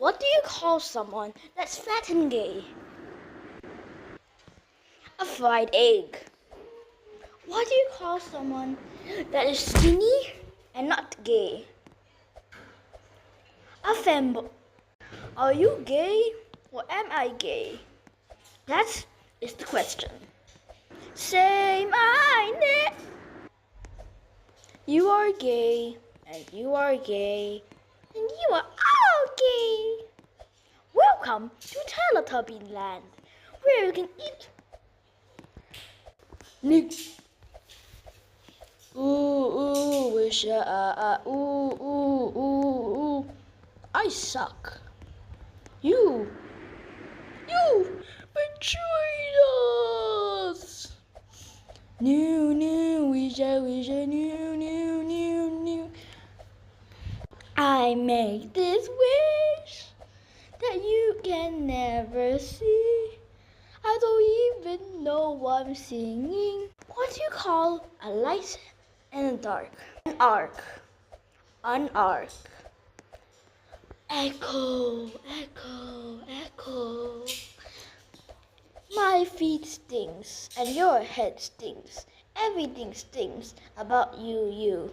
What do you call someone that's fat and gay? A fried egg. What do you call someone that is skinny and not gay? A femboy. Are you gay or am I gay? That is the question. Say my name. You are gay, and you are gay, and you are all gay. Welcome to Teletubby Land, where you can eat. Nick. Ooh, wish ooh. I suck. You betrayed us. New, wish, new. I make this wish that you can never see. I don't even know what I'm singing. What do you call a light and a dark? An arc. An arc. Echo. My feet stings and your head stings. Everything stings about you.